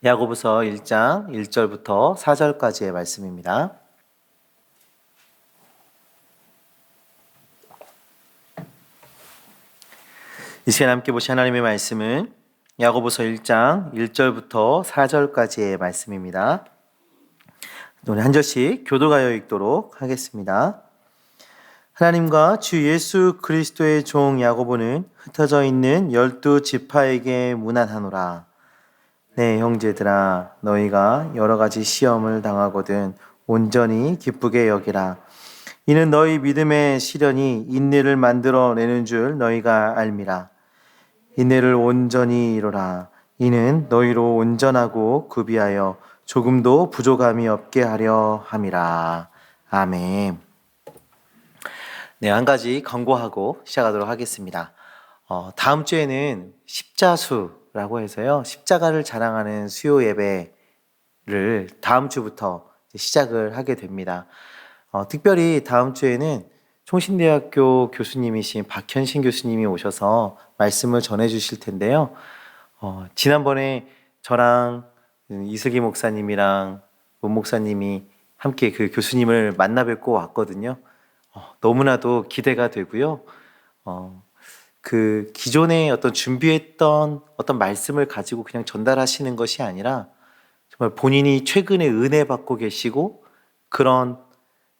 야고보서 1장 1절부터 4절까지의 말씀입니다. 이 시간 함께 보신 하나님의 말씀은 야고보서 1장 1절부터 4절까지의 말씀입니다. 오늘 한 절씩 교도가여 읽도록 하겠습니다. 하나님과 주 예수 그리스도의 종 야고보는 흩어져 있는 12지파에게 문안하노라. 네, 형제들아, 너희가 여러 가지 시험을 당하거든 온전히 기쁘게 여기라. 이는 너희 믿음의 시련이 인내를 만들어내는 줄 너희가 알미라. 인내를 온전히 이루라. 이는 너희로 온전하고 구비하여 조금도 부족함이 없게 하려 함이라. 아멘. 네, 한 가지 권고하고 시작하도록 하겠습니다. 다음 주에는 십자수라고 해서요, 십자가를 자랑하는 수요 예배를 다음 주부터 시작을 하게 됩니다. 특별히 다음 주에는 총신대학교 교수님이신 박현신 교수님이 오셔서 말씀을 전해 주실 텐데요. 지난번에 저랑 이슬기 목사님이랑 문 목사님이 함께 그 교수님을 만나 뵙고 왔거든요. 너무나도 기대가 되고요. 그 기존에 어떤 준비했던 어떤 말씀을 가지고 그냥 전달하시는 것이 아니라 정말 본인이 최근에 은혜 받고 계시고 그런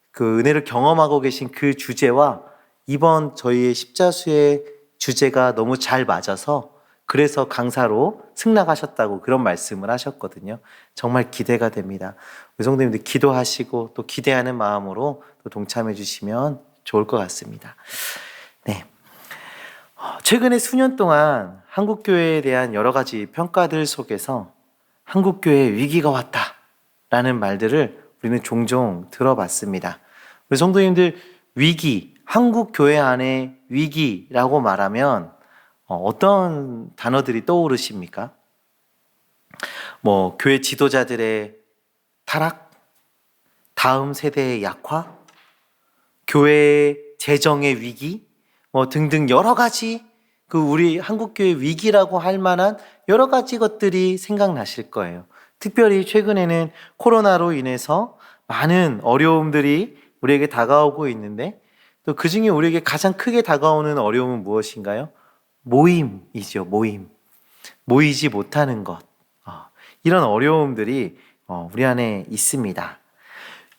그 은혜를 경험하고 계신 그 주제와 이번 저희의 십자수의 주제가 너무 잘 맞아서 그래서 강사로 승낙하셨다고 그런 말씀을 하셨거든요. 정말 기대가 됩니다. 우리 성도님들 기도하시고 또 기대하는 마음으로 또 동참해 주시면 좋을 것 같습니다. 네. 최근에 수년 동안 한국교회에 대한 여러 가지 평가들 속에서 한국교회에 위기가 왔다라는 말들을 우리는 종종 들어봤습니다. 우리 성도님들 위기, 한국교회 안에 위기라고 말하면 어떤 단어들이 떠오르십니까? 교회 지도자들의 타락, 다음 세대의 약화, 교회의 재정의 위기, 등등 여러 가지 그 우리 한국교회 위기라고 할 만한 여러 가지 것들이 생각나실 거예요. 특별히 최근에는 코로나로 인해서 많은 어려움들이 우리에게 다가오고 있는데 또 그 중에 우리에게 가장 크게 다가오는 어려움은 무엇인가요? 모임이죠. 모이지 못하는 것. 이런 어려움들이 우리 안에 있습니다.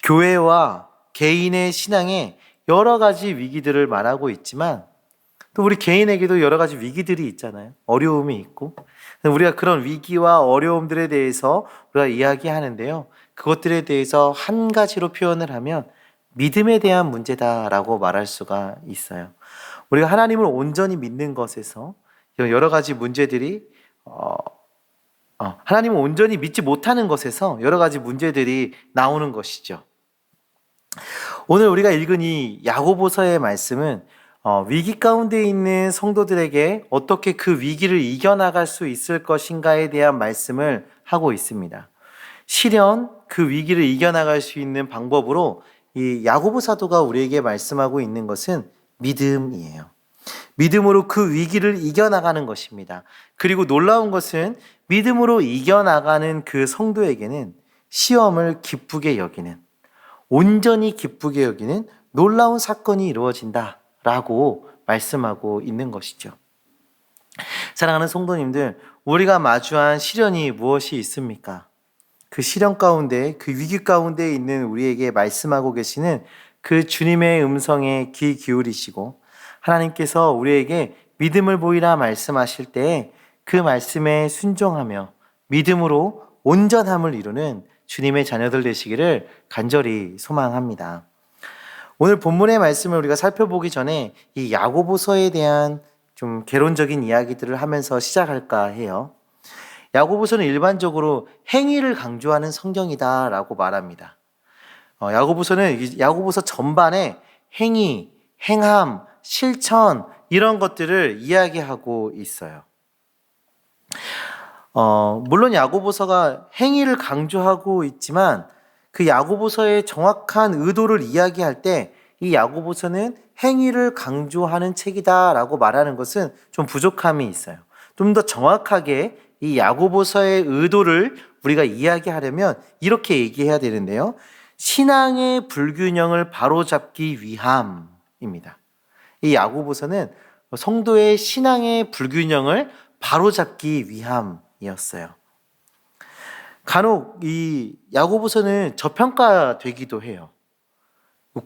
교회와 개인의 신앙에 여러 가지 위기들을 말하고 있지만 또 우리 개인에게도 여러 가지 위기들이 있잖아요. 어려움이 있고 우리가 그런 위기와 어려움들에 대해서 우리가 이야기하는데요. 그것들에 대해서 한 가지로 표현을 하면 믿음에 대한 문제다라고 말할 수가 있어요. 우리가 하나님을 온전히 믿는 것에서 여러 가지 문제들이 하나님을 온전히 믿지 못하는 것에서 여러 가지 문제들이 나오는 것이죠. 오늘 우리가 읽은 이 야고보서의 말씀은 위기 가운데 있는 성도들에게 어떻게 그 위기를 이겨나갈 수 있을 것인가에 대한 말씀을 하고 있습니다. 실현, 그 위기를 이겨나갈 수 있는 방법으로 이 야고보 사도가 우리에게 말씀하고 있는 것은 믿음이에요. 믿음으로 그 위기를 이겨나가는 것입니다. 그리고 놀라운 것은 믿음으로 이겨나가는 그 성도에게는 시험을 기쁘게 여기는, 온전히 기쁘게 여기는 놀라운 사건이 이루어진다라고 말씀하고 있는 것이죠. 사랑하는 성도님들, 우리가 마주한 시련이 무엇이 있습니까? 그 시련 가운데, 그 위기 가운데 있는 우리에게 말씀하고 계시는 그 주님의 음성에 귀 기울이시고 하나님께서 우리에게 믿음을 보이라 말씀하실 때 그 말씀에 순종하며 믿음으로 온전함을 이루는 주님의 자녀들 되시기를 간절히 소망합니다. 오늘 본문의 말씀을 우리가 살펴보기 전에 이 야고보서에 대한 좀 개론적인 이야기들을 하면서 시작할까 해요. 야고보서는 일반적으로 행위를 강조하는 성경이다라고 말합니다. 야고보서는 야고보서 전반에 행위, 행함, 실천 이런 것들을 이야기하고 있어요. 물론 야고보서가 행위를 강조하고 있지만 그 야고보서의 정확한 의도를 이야기할 때 이 야고보서는 행위를 강조하는 책이다라고 말하는 것은 좀 부족함이 있어요. 좀 더 정확하게 이 야고보서의 의도를 우리가 이야기하려면 이렇게 얘기해야 되는데요. 신앙의 불균형을 바로잡기 위함입니다. 이 야고보서는 성도의 신앙의 불균형을 바로잡기 위함이었어요. 간혹 이 야고보서는 저평가되기도 해요.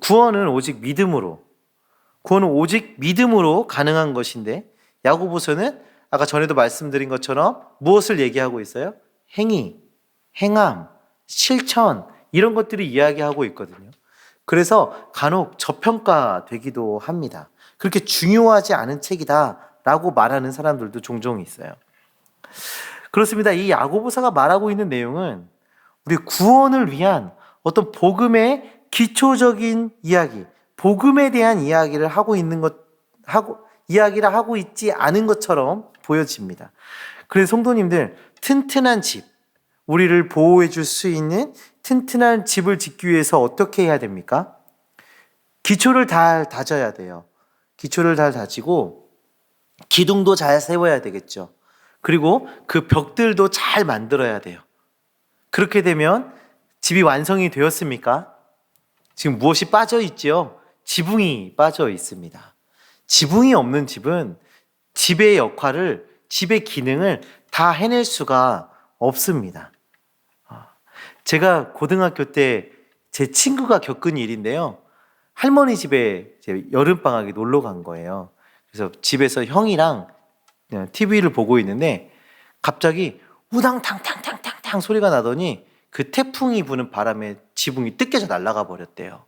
구원은 오직 믿음으로 가능한 것인데, 야고보서는 아까 전에도 말씀드린 것처럼 무엇을 얘기하고 있어요? 행위, 행함, 실천, 이런 것들이 이야기하고 있거든요. 그래서 간혹 저평가되기도 합니다. 그렇게 중요하지 않은 책이다라고 말하는 사람들도 종종 있어요. 그렇습니다. 이 야고보서가 말하고 있는 내용은 우리 구원을 위한 어떤 복음의 기초적인 이야기, 복음에 대한 이야기를 이야기를 하고 있지 않은 것처럼 보여집니다. 그래서 성도님들, 튼튼한 집, 우리를 보호해 줄 수 있는 튼튼한 집을 짓기 위해서 어떻게 해야 됩니까? 기초를 잘 다져야 돼요. 기초를 잘 다지고 기둥도 잘 세워야 되겠죠. 그리고 그 벽들도 잘 만들어야 돼요. 그렇게 되면 집이 완성이 되었습니까? 지금 무엇이 빠져 있지요? 지붕이 빠져 있습니다. 지붕이 없는 집은 집의 역할을, 집의 기능을 다 해낼 수가 없습니다. 제가 고등학교 때 제 친구가 겪은 일인데요. 할머니 집에 여름방학에 놀러 간 거예요. 그래서 집에서 형이랑 TV를 보고 있는데 갑자기 우당탕탕탕탕탕 소리가 나더니 그 태풍이 부는 바람에 지붕이 뜯겨져 날아가 버렸대요.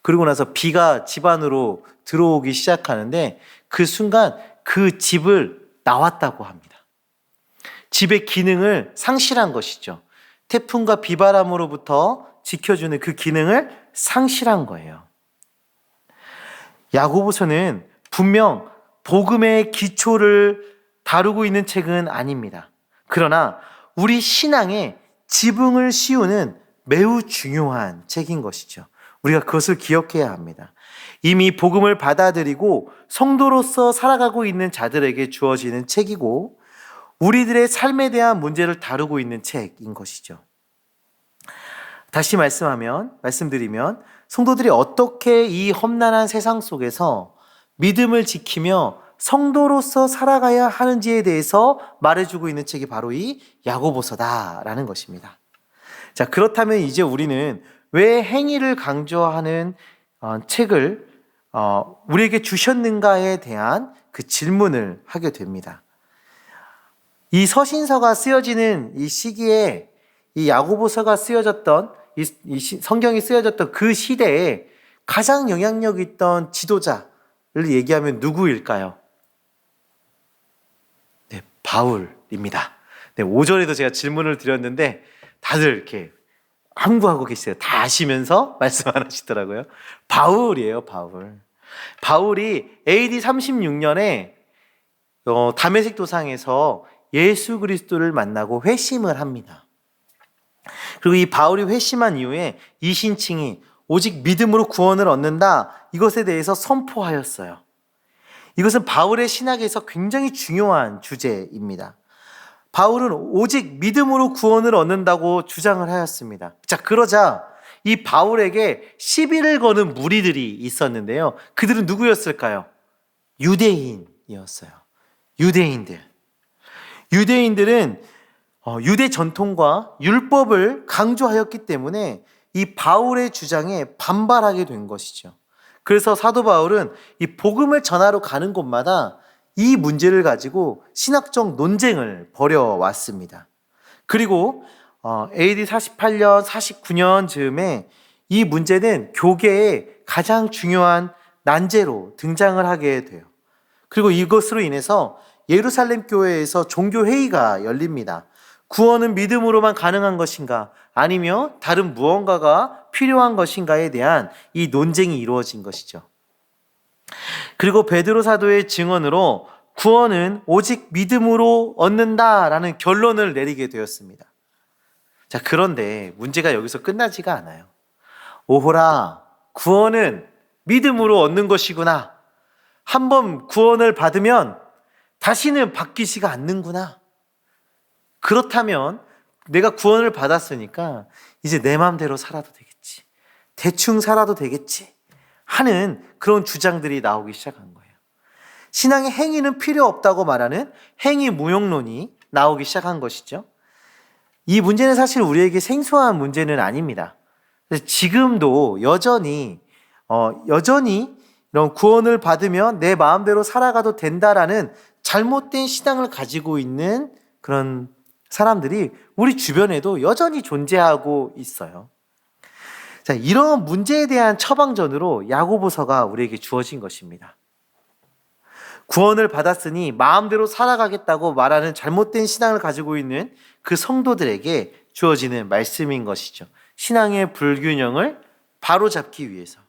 그리고 나서 비가 집 안으로 들어오기 시작하는데 그 순간 그 집을 나왔다고 합니다. 집의 기능을 상실한 것이죠. 태풍과 비바람으로부터 지켜주는 그 기능을 상실한 거예요. 야고보서는 분명 복음의 기초를 다루고 있는 책은 아닙니다. 그러나 우리 신앙의 지붕을 씌우는 매우 중요한 책인 것이죠. 우리가 그것을 기억해야 합니다. 이미 복음을 받아들이고 성도로서 살아가고 있는 자들에게 주어지는 책이고 우리들의 삶에 대한 문제를 다루고 있는 책인 것이죠. 다시 말씀드리면 성도들이 어떻게 이 험난한 세상 속에서 믿음을 지키며 성도로서 살아가야 하는지에 대해서 말해주고 있는 책이 바로 이 야고보서다라는 것입니다. 자, 그렇다면 이제 우리는 왜 행위를 강조하는 책을 우리에게 주셨는가에 대한 그 질문을 하게 됩니다. 이 서신서가 쓰여지는 이 시기에 이 야고보서가 쓰여졌던 이 성경이 쓰여졌던 그 시대에 가장 영향력 있던 지도자를 얘기하면 누구일까요? 네, 바울입니다. 네, 오전에도 제가 질문을 드렸는데 다들 이렇게 함구하고 계세요. 다 아시면서 말씀 안 하시더라고요. 바울이에요, 바울. 바울이 AD 36년에 다메섹 도상에서 예수 그리스도를 만나고 회심을 합니다. 그리고 이 바울이 회심한 이후에 이신칭이 오직 믿음으로 구원을 얻는다, 이것에 대해서 선포하였어요. 이것은 바울의 신학에서 굉장히 중요한 주제입니다. 바울은 오직 믿음으로 구원을 얻는다고 주장을 하였습니다. 자, 그러자 이 바울에게 시비를 거는 무리들이 있었는데요. 그들은 누구였을까요? 유대인이었어요. 유대인들은 유대 전통과 율법을 강조하였기 때문에 이 바울의 주장에 반발하게 된 것이죠. 그래서 사도 바울은 이 복음을 전하러 가는 곳마다 이 문제를 가지고 신학적 논쟁을 벌여왔습니다. 그리고 AD 48년, 49년 즈음에 이 문제는 교계의 가장 중요한 난제로 등장을 하게 돼요. 그리고 이것으로 인해서 예루살렘 교회에서 종교회의가 열립니다. 구원은 믿음으로만 가능한 것인가, 아니면 다른 무언가가 필요한 것인가에 대한 이 논쟁이 이루어진 것이죠. 그리고 베드로 사도의 증언으로 구원은 오직 믿음으로 얻는다라는 결론을 내리게 되었습니다. 자, 그런데 문제가 여기서 끝나지가 않아요. 오호라, 구원은 믿음으로 얻는 것이구나. 한번 구원을 받으면 다시는 바뀌지가 않는구나. 그렇다면 내가 구원을 받았으니까 이제 내 마음대로 살아도 되겠지. 대충 살아도 되겠지. 하는 그런 주장들이 나오기 시작한 거예요. 신앙의 행위는 필요 없다고 말하는 행위 무용론이 나오기 시작한 것이죠. 이 문제는 사실 우리에게 생소한 문제는 아닙니다. 지금도 여전히 이런 구원을 받으면 내 마음대로 살아가도 된다라는 잘못된 신앙을 가지고 있는 그런 사람들이 우리 주변에도 여전히 존재하고 있어요. 자, 이런 문제에 대한 처방전으로 야고보서가 우리에게 주어진 것입니다. 구원을 받았으니 마음대로 살아가겠다고 말하는 잘못된 신앙을 가지고 있는 그 성도들에게 주어지는 말씀인 것이죠. 신앙의 불균형을 바로잡기 위해서.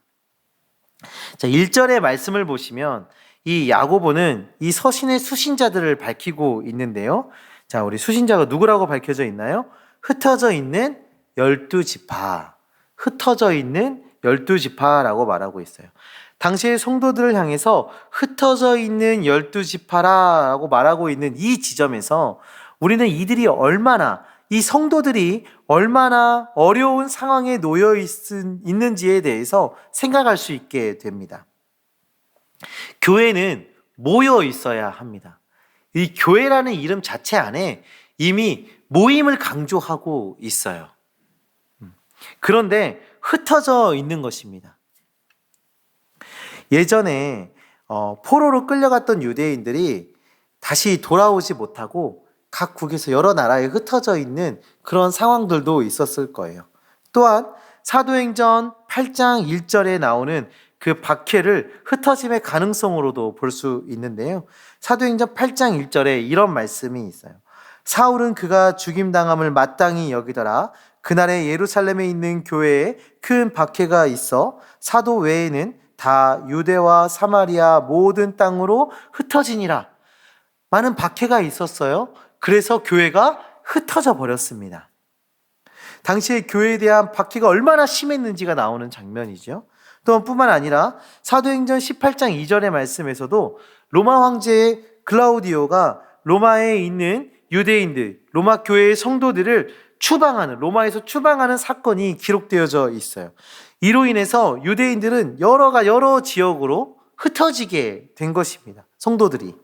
자, 1절의 말씀을 보시면 이 야고보는 이 서신의 수신자들을 밝히고 있는데요. 자, 우리 수신자가 누구라고 밝혀져 있나요? 흩어져 있는 12지파. 흩어져 있는 12지파라고 말하고 있어요. 당시의 성도들을 향해서 흩어져 있는 12지파라고 말하고 있는 이 지점에서 우리는 이들이 이 성도들이 얼마나 어려운 상황에 놓여 있는지에 대해서 생각할 수 있게 됩니다. 교회는 모여 있어야 합니다. 이 교회라는 이름 자체 안에 이미 모임을 강조하고 있어요. 그런데 흩어져 있는 것입니다. 예전에 포로로 끌려갔던 유대인들이 다시 돌아오지 못하고 각 국에서 여러 나라에 흩어져 있는 그런 상황들도 있었을 거예요. 또한 사도행전 8장 1절에 나오는 그 박해를 흩어짐의 가능성으로도 볼 수 있는데요. 사도행전 8장 1절에 이런 말씀이 있어요. 사울은 그가 죽임당함을 마땅히 여기더라. 그날에 예루살렘에 있는 교회에 큰 박해가 있어 사도 외에는 다 유대와 사마리아 모든 땅으로 흩어지니라. 많은 박해가 있었어요. 그래서 교회가 흩어져 버렸습니다. 당시에 교회에 대한 박해가 얼마나 심했는지가 나오는 장면이죠. 또 뿐만 아니라 사도행전 18장 2절의 말씀에서도 로마 황제 글라우디오가 로마에 있는 유대인들, 로마 교회의 성도들을 로마에서 추방하는 사건이 기록되어져 있어요. 이로 인해서 유대인들은 여러 지역으로 흩어지게 된 것입니다. 성도들이.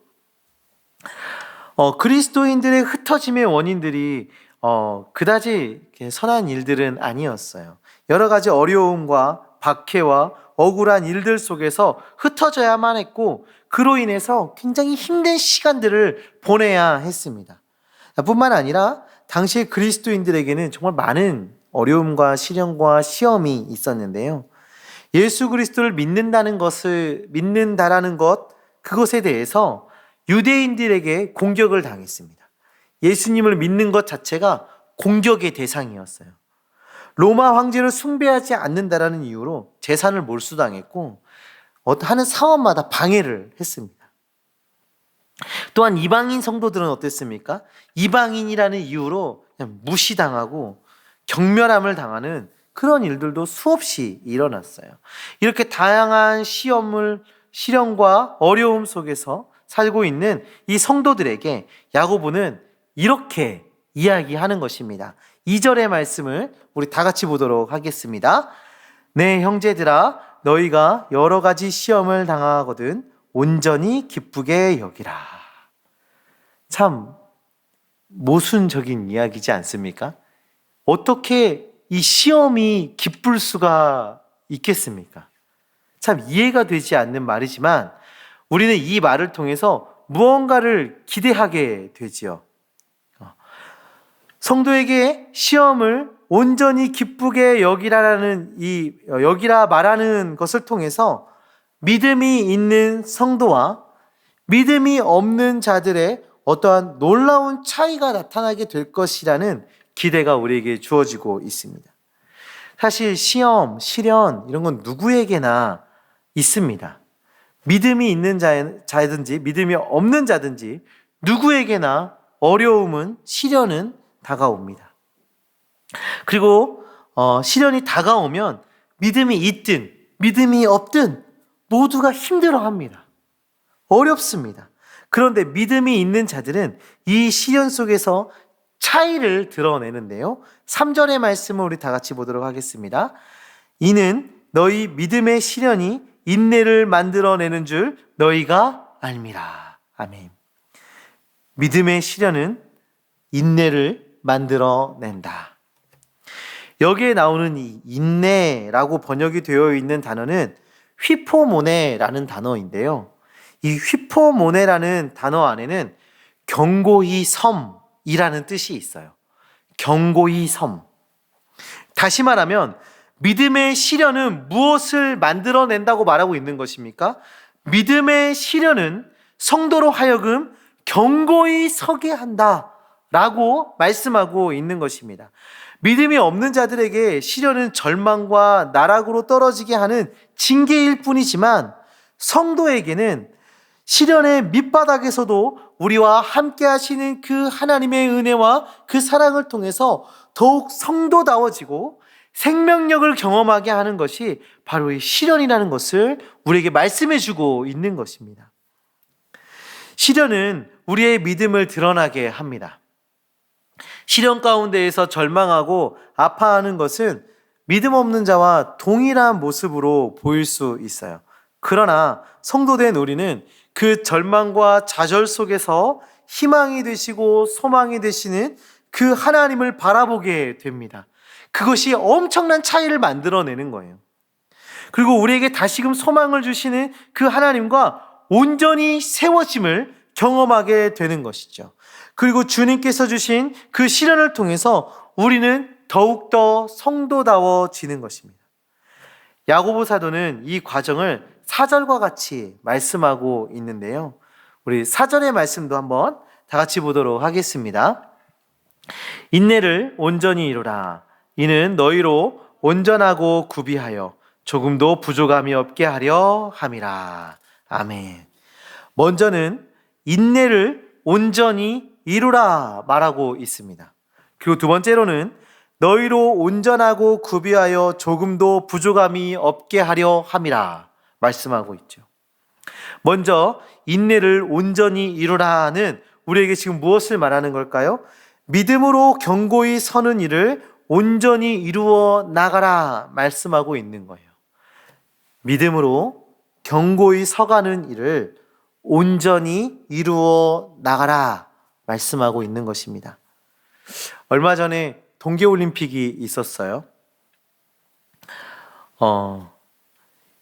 그리스도인들의 흩어짐의 원인들이 그다지 선한 일들은 아니었어요. 여러 가지 어려움과 박해와 억울한 일들 속에서 흩어져야만 했고 그로 인해서 굉장히 힘든 시간들을 보내야 했습니다. 뿐만 아니라 당시 그리스도인들에게는 정말 많은 어려움과 시련과 시험이 있었는데요. 예수 그리스도를 믿는다는 것, 그것에 대해서 유대인들에게 공격을 당했습니다. 예수님을 믿는 것 자체가 공격의 대상이었어요. 로마 황제를 숭배하지 않는다라는 이유로 재산을 몰수당했고 하는 사원마다 방해를 했습니다. 또한 이방인 성도들은 어땠습니까? 이방인이라는 이유로 그냥 무시당하고 경멸함을 당하는 그런 일들도 수없이 일어났어요. 이렇게 다양한 시련과 어려움 속에서 살고 있는 이 성도들에게 야고보는 이렇게 이야기하는 것입니다. 2절의 말씀을 우리 다 같이 보도록 하겠습니다. 네, 형제들아, 너희가 여러 가지 시험을 당하거든 온전히 기쁘게 여기라. 참 모순적인 이야기지 않습니까? 어떻게 이 시험이 기쁠 수가 있겠습니까? 참 이해가 되지 않는 말이지만 우리는 이 말을 통해서 무언가를 기대하게 되지요. 성도에게 시험을 온전히 기쁘게 여기라 말하는 것을 통해서 믿음이 있는 성도와 믿음이 없는 자들의 어떠한 놀라운 차이가 나타나게 될 것이라는 기대가 우리에게 주어지고 있습니다. 사실 시험, 시련 이런 건 누구에게나 있습니다. 믿음이 있는 자든지 믿음이 없는 자든지 누구에게나 어려움은 시련은 다가옵니다. 그리고 시련이 다가오면 믿음이 있든 믿음이 없든 모두가 힘들어합니다. 어렵습니다. 그런데 믿음이 있는 자들은 이 시련 속에서 차이를 드러내는데요. 3절의 말씀을 우리 다 같이 보도록 하겠습니다. 이는 너희 믿음의 시련이 인내를 만들어내는 줄 너희가 알미라. 아멘. 믿음의 시련은 인내를 만들어낸다. 여기에 나오는 이 인내라고 번역이 되어 있는 단어는 휘포모네라는 단어인데요. 이 휘포모네라는 단어 안에는 경고의 섬이라는 뜻이 있어요. 경고의 섬. 다시 말하면 믿음의 시련은 무엇을 만들어낸다고 말하고 있는 것입니까? 믿음의 시련은 성도로 하여금 경고히 서게 한다라고 말씀하고 있는 것입니다. 믿음이 없는 자들에게 시련은 절망과 나락으로 떨어지게 하는 징계일 뿐이지만 성도에게는 시련의 밑바닥에서도 우리와 함께 하시는 그 하나님의 은혜와 그 사랑을 통해서 더욱 성도다워지고 생명력을 경험하게 하는 것이 바로 이 시련이라는 것을 우리에게 말씀해 주고 있는 것입니다. 시련은 우리의 믿음을 드러나게 합니다. 시련 가운데에서 절망하고 아파하는 것은 믿음 없는 자와 동일한 모습으로 보일 수 있어요. 그러나 성도된 우리는 그 절망과 좌절 속에서 희망이 되시고 소망이 되시는 그 하나님을 바라보게 됩니다. 그것이 엄청난 차이를 만들어내는 거예요. 그리고 우리에게 다시금 소망을 주시는 그 하나님과 온전히 세워짐을 경험하게 되는 것이죠. 그리고 주님께서 주신 그 시련을 통해서 우리는 더욱더 성도다워지는 것입니다. 야고보 사도는 이 과정을 4절과 같이 말씀하고 있는데요. 우리 4절의 말씀도 한번 다 같이 보도록 하겠습니다. 인내를 온전히 이루라. 이는 너희로 온전하고 구비하여 조금도 부족함이 없게 하려 함이라. 아멘. 먼저는 인내를 온전히 이루라 말하고 있습니다. 그리고 두 번째로는 너희로 온전하고 구비하여 조금도 부족함이 없게 하려 함이라 말씀하고 있죠. 먼저 인내를 온전히 이루라는 우리에게 지금 무엇을 말하는 걸까요? 믿음으로 견고히 서는 일을 온전히 이루어 나가라 말씀하고 있는 거예요. 믿음으로 견고히 서가는 일을 온전히 이루어 나가라 말씀하고 있는 것입니다. 얼마 전에 동계올림픽이 있었어요.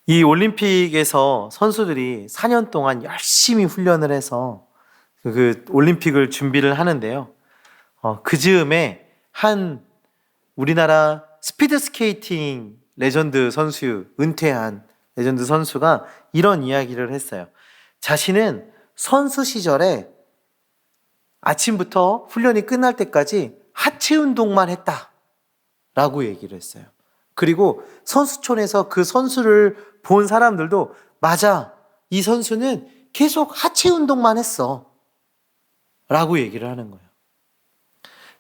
이 올림픽에서 선수들이 4년 동안 열심히 훈련을 해서 그 올림픽을 준비를 하는데요. 그 즈음에 한 우리나라 스피드 스케이팅 레전드 선수, 은퇴한 레전드 선수가 이런 이야기를 했어요. 자신은 선수 시절에 아침부터 훈련이 끝날 때까지 하체 운동만 했다라고 얘기를 했어요. 그리고 선수촌에서 그 선수를 본 사람들도 맞아, 이 선수는 계속 하체 운동만 했어 라고 얘기를 하는 거예요.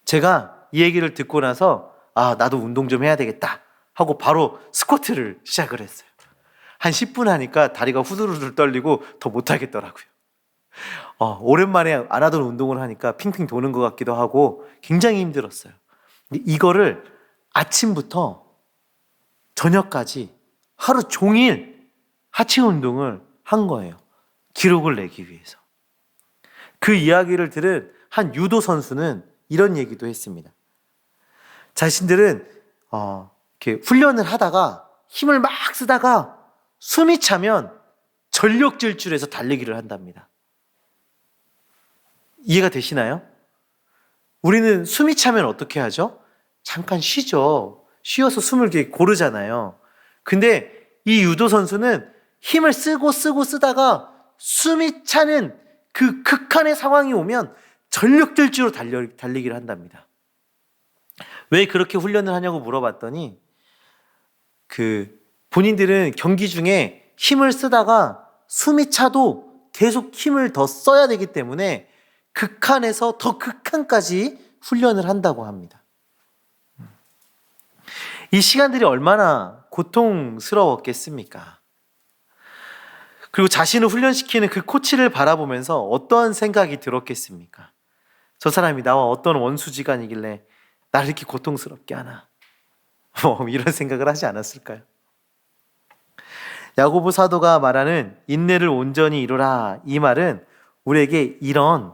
제가 이 얘기를 듣고 나서 나도 운동 좀 해야 되겠다 하고 바로 스쿼트를 시작을 했어요. 한 10분 하니까 다리가 후들후들 떨리고 더 못하겠더라고요. 오랜만에 안 하던 운동을 하니까 핑핑 도는 것 같기도 하고 굉장히 힘들었어요. 이거를 아침부터 저녁까지 하루 종일 하체 운동을 한 거예요. 기록을 내기 위해서. 그 이야기를 들은 한 유도 선수는 이런 얘기도 했습니다. 자신들은 이렇게 훈련을 하다가 힘을 막 쓰다가 숨이 차면 전력 질주해서 달리기를 한답니다. 이해가 되시나요? 우리는 숨이 차면 어떻게 하죠? 잠깐 쉬죠. 쉬어서 숨을 이렇게 고르잖아요. 근데 이 유도 선수는 힘을 쓰다가 숨이 차는 그 극한의 상황이 오면 전력질주로 달리기를 한답니다. 왜 그렇게 훈련을 하냐고 물어봤더니 본인들은 경기 중에 힘을 쓰다가 숨이 차도 계속 힘을 더 써야 되기 때문에 극한에서 더 극한까지 훈련을 한다고 합니다. 이 시간들이 얼마나 고통스러웠겠습니까? 그리고 자신을 훈련시키는 그 코치를 바라보면서 어떠한 생각이 들었겠습니까? 저 사람이 나와 어떤 원수지간이길래 나를 이렇게 고통스럽게 하나? 이런 생각을 하지 않았을까요? 야고보 사도가 말하는 인내를 온전히 이루라, 이 말은 우리에게 이런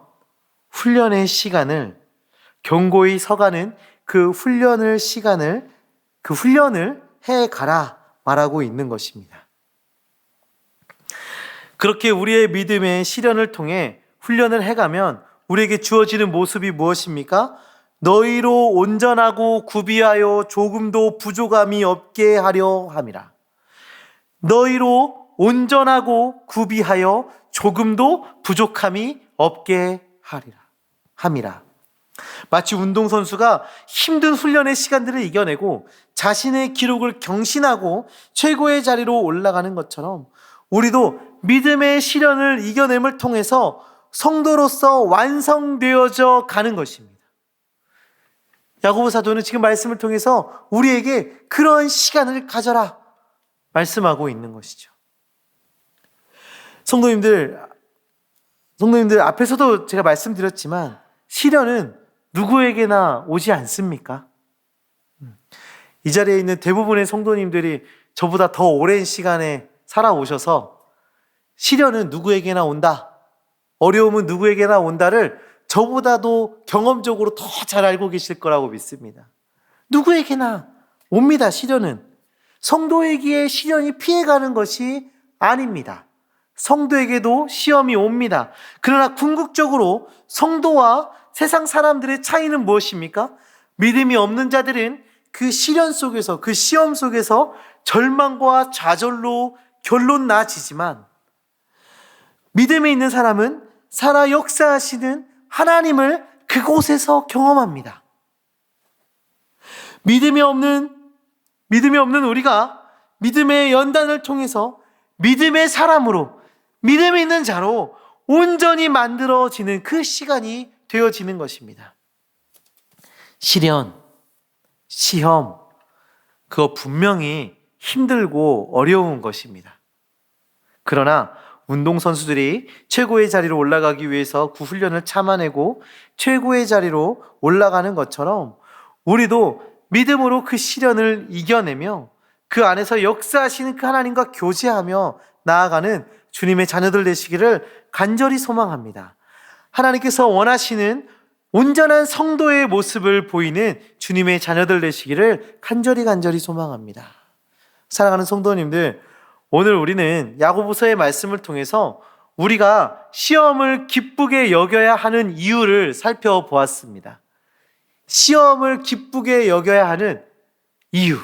훈련의 시간을, 견고히 서가는 그 훈련을 해가라 말하고 있는 것입니다. 그렇게 우리의 믿음의 시련을 통해 훈련을 해가면 우리에게 주어지는 모습이 무엇입니까? 너희로 온전하고 구비하여 조금도 부족함이 없게 하려 함이라. 너희로 온전하고 구비하여 조금도 부족함이 없게 함이라. 마치 운동선수가 힘든 훈련의 시간들을 이겨내고 자신의 기록을 경신하고 최고의 자리로 올라가는 것처럼 우리도 믿음의 시련을 이겨냄을 통해서 성도로서 완성되어져 가는 것입니다. 야고보 사도는 지금 말씀을 통해서 우리에게 그런 시간을 가져라 말씀하고 있는 것이죠. 성도님들 앞에서도 제가 말씀드렸지만 시련은 누구에게나 오지 않습니까? 이 자리에 있는 대부분의 성도님들이 저보다 더 오랜 시간에 살아오셔서 시련은 누구에게나 온다, 어려움은 누구에게나 온다를 저보다도 경험적으로 더 잘 알고 계실 거라고 믿습니다. 누구에게나 옵니다. 시련은. 성도에게 시련이 피해가는 것이 아닙니다. 성도에게도 시험이 옵니다. 그러나 궁극적으로 성도와 세상 사람들의 차이는 무엇입니까? 믿음이 없는 자들은 그 시련 속에서, 그 시험 속에서 절망과 좌절로 결론 나지지만, 믿음이 있는 사람은 살아 역사하시는 하나님을 그곳에서 경험합니다. 믿음이 없는 우리가 믿음의 연단을 통해서 믿음의 사람으로, 믿음이 있는 자로 온전히 만들어지는 그 시간이 되어지는 것입니다. 시련, 시험, 그거 분명히 힘들고 어려운 것입니다. 그러나 운동선수들이 최고의 자리로 올라가기 위해서 그 훈련을 참아내고 최고의 자리로 올라가는 것처럼 우리도 믿음으로 그 시련을 이겨내며 그 안에서 역사하시는 그 하나님과 교제하며 나아가는 주님의 자녀들 되시기를 간절히 소망합니다. 하나님께서 원하시는 온전한 성도의 모습을 보이는 주님의 자녀들 되시기를 간절히 소망합니다. 사랑하는 성도님들, 오늘 우리는 야고보서의 말씀을 통해서 우리가 시험을 기쁘게 여겨야 하는 이유를 살펴보았습니다. 시험을 기쁘게 여겨야 하는 이유,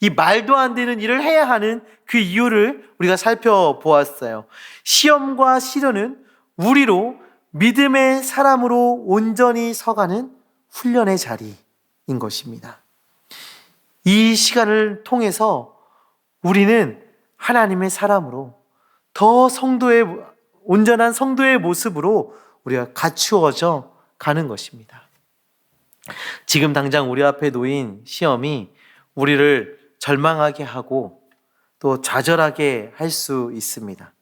이 말도 안 되는 일을 해야 하는 그 이유를 우리가 살펴보았어요. 시험과 시련은 우리로 믿음의 사람으로 온전히 서가는 훈련의 자리인 것입니다. 이 시간을 통해서 우리는 하나님의 사람으로 더 온전한 성도의 모습으로 우리가 갖추어져 가는 것입니다. 지금 당장 우리 앞에 놓인 시험이 우리를 절망하게 하고 또 좌절하게 할 수 있습니다.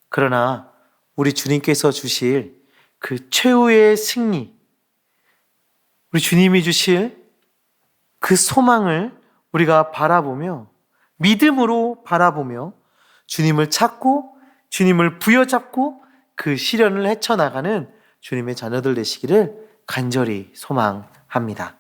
그러나 우리 주님께서 주실 그 최후의 승리, 우리 주님이 주실 그 소망을 우리가 바라보며, 믿음으로 바라보며 주님을 찾고 주님을 부여잡고 그 시련을 헤쳐나가는 주님의 자녀들 되시기를 간절히 소망합니다.